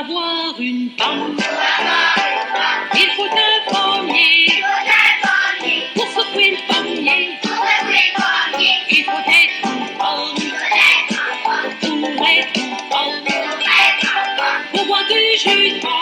avoir une femme, il faut un pommier. Pour secouer le pommier, il faut être une pomme. Pour être une pomme, pour boire du jus de pomme.